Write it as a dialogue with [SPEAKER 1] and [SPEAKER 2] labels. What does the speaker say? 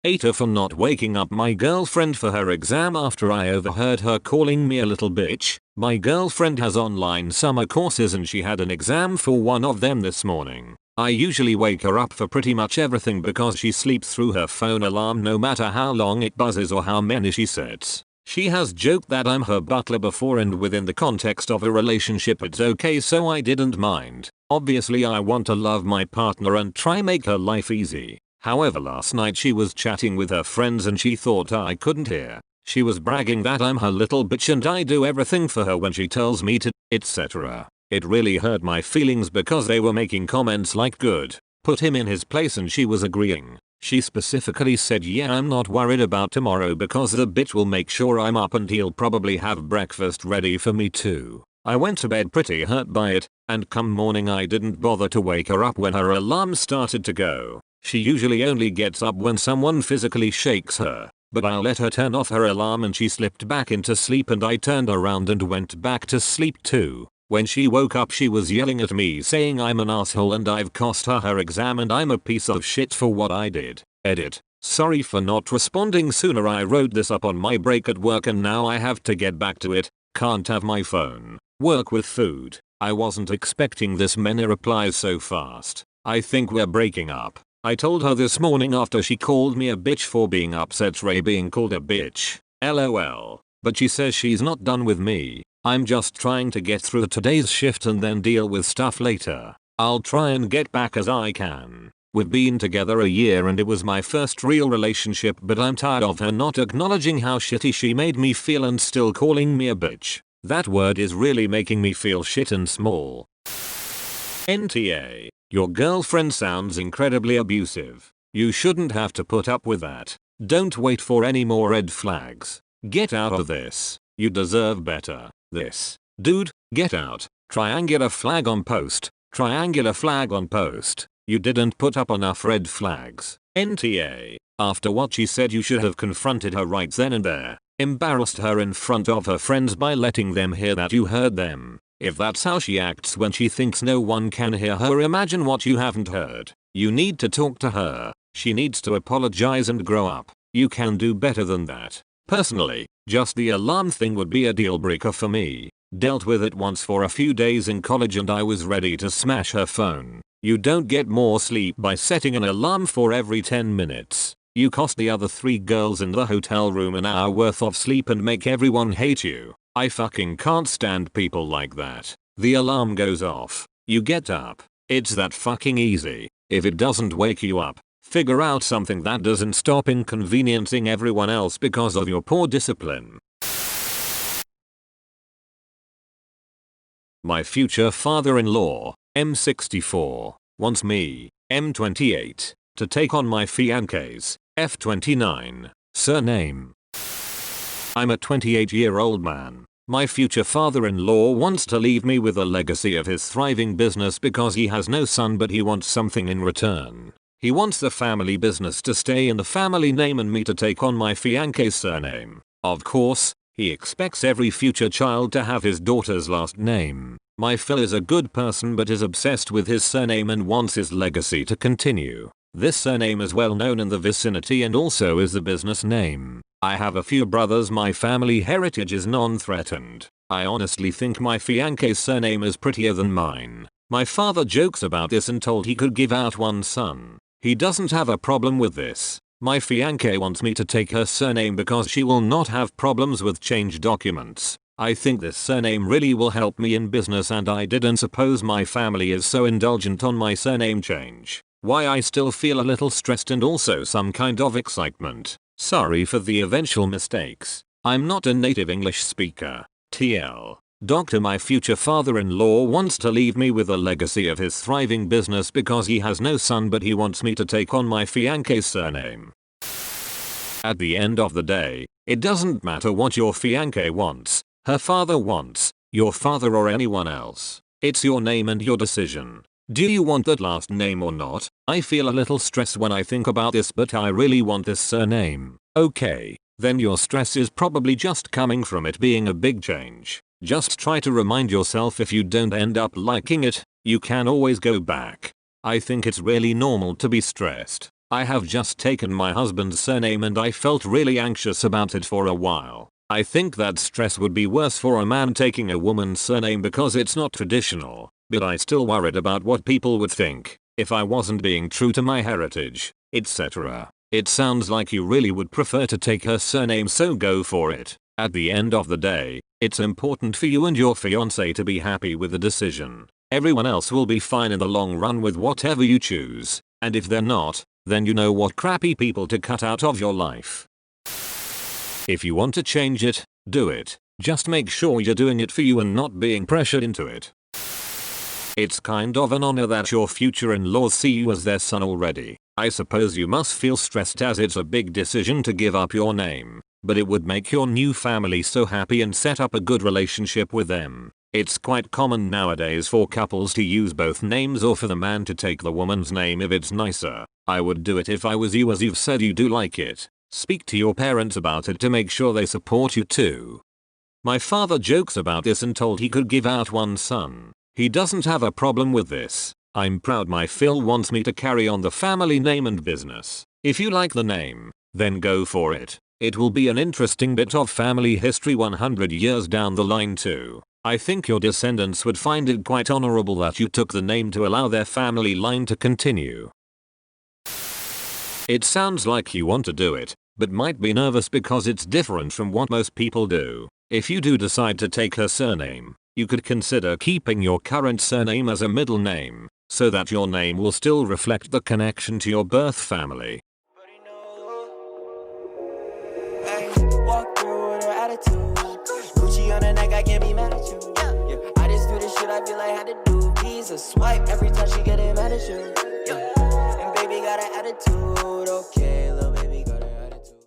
[SPEAKER 1] Ate her for not waking up my girlfriend for her exam after I overheard her calling me a little bitch. My girlfriend has online summer courses and she had an exam for one of them this morning. I usually wake her up for pretty much everything because she sleeps through her phone alarm no matter how long it buzzes or how many she sets. She has joked that I'm her butler before, and within the context of a relationship it's okay, so I didn't mind. Obviously I want to love my partner and try make her life easy. However, last night she was chatting with her friends and she thought I couldn't hear. She was bragging that I'm her little bitch and I do everything for her when she tells me to, etc. It really hurt my feelings because they were making comments like good, put him in his place, and she was agreeing. She specifically said, yeah, I'm not worried about tomorrow because the bitch will make sure I'm up and he'll probably have breakfast ready for me too. I went to bed pretty hurt by it, and come morning I didn't bother to wake her up when her alarm started to go. She usually only gets up when someone physically shakes her, but I let her turn off her alarm and she slipped back into sleep, and I turned around and went back to sleep too. When she woke up she was yelling at me saying I'm an asshole and I've cost her her exam and I'm a piece of shit for what I did. Edit. Sorry for not responding sooner. I wrote this up on my break at work and now I have to get back to it. Can't have my phone. Work with food. I wasn't expecting this many replies so fast. I think we're breaking up. I told her this morning after she called me a bitch for being upset Ray being called a bitch. LOL. But she says she's not done with me. I'm just trying to get through today's shift and then deal with stuff later. I'll try and get back as I can. We've been together a year and it was my first real relationship, but I'm tired of her not acknowledging how shitty she made me feel and still calling me a bitch. That word is really making me feel shit and small. NTA. Your girlfriend sounds incredibly abusive. You shouldn't have to put up with that. Don't wait for any more red flags. Get out of this. You deserve better. This. Dude, get out. Triangular flag on post. Triangular flag on post. You didn't put up enough red flags. NTA. After what she said you should have confronted her right then and there. Embarrassed her in front of her friends by letting them hear that you heard them. If that's how she acts when she thinks no one can hear her, imagine what you haven't heard. You need to talk to her. She needs to apologize and grow up. You can do better than that. Personally, just the alarm thing would be a deal breaker for me. Dealt with it once for a few days in college and I was ready to smash her phone. You don't get more sleep by setting an alarm for every 10 minutes. You cost the other 3 girls in the hotel room an hour worth of sleep and make everyone hate you. I fucking can't stand people like that. The alarm goes off. You get up. It's that fucking easy. If it doesn't wake you up, figure out something that doesn't stop inconveniencing everyone else because of your poor discipline. My future father-in-law, M64, wants me, M28, to take on my fiancé's, F29, surname. I'm a 28-year-old man. My future father-in-law wants to leave me with a legacy of his thriving business because he has no son, but he wants something in return. He wants the family business to stay in the family name and me to take on my fiancé's surname. Of course, he expects every future child to have his daughter's last name. My Phil is a good person but is obsessed with his surname and wants his legacy to continue. This surname is well known in the vicinity and also is the business name. I have a few brothers. My family heritage is non-threatened. I honestly think my fiancé's surname is prettier than mine. My father jokes about this and told he could give out one son. He doesn't have a problem with this. My fiancé wants me to take her surname because she will not have problems with change documents. I think this surname really will help me in business and I didn't suppose my family is so indulgent on my surname change. Why I still feel a little stressed and also some kind of excitement. Sorry for the eventual mistakes. I'm not a native English speaker. TL. Doctor, my future father-in-law wants to leave me with a legacy of his thriving business because he has no son, but he wants me to take on my fiancé's surname. At the end of the day, it doesn't matter what your fiancé wants, her father wants, your father or anyone else. It's your name and your decision. Do you want that last name or not? I feel a little stressed when I think about this, but I really want this surname. Okay, then your stress is probably just coming from it being a big change. Just try to remind yourself if you don't end up liking it, you can always go back. I think it's really normal to be stressed. I have just taken my husband's surname and I felt really anxious about it for a while. I think that stress would be worse for a man taking a woman's surname because it's not traditional, but I still worried about what people would think if I wasn't being true to my heritage, etc. It sounds like you really would prefer to take her surname, so go for it. At the end of the day, it's important for you and your fiancé to be happy with the decision. Everyone else will be fine in the long run with whatever you choose, and if they're not, then you know what crappy people to cut out of your life. If you want to change it, do it. Just make sure you're doing it for you and not being pressured into it. It's kind of an honor that your future in-laws see you as their son already. I suppose you must feel stressed as it's a big decision to give up your name, but it would make your new family so happy and set up a good relationship with them. It's quite common nowadays for couples to use both names or for the man to take the woman's name if it's nicer. I would do it if I was you, as you've said you do like it. Speak to your parents about it to make sure they support you too. My father jokes about this and told he could give out one son. He doesn't have a problem with this. I'm proud my Phil wants me to carry on the family name and business. If you like the name, then go for it. It will be an interesting bit of family history 100 years down the line too. I think your descendants would find it quite honorable that you took the name to allow their family line to continue. It sounds like you want to do it, but might be nervous because it's different from what most people do. If you do decide to take her surname, you could consider keeping your current surname as a middle name, so that your name will still reflect the connection to your birth family.
[SPEAKER 2] Walk through with her attitude. Gucci on her neck, I can't be mad at you. Yeah, I just do the shit I feel like I had to do. Visa swipe every time she get mad at you. Yeah, and baby got an attitude, okay.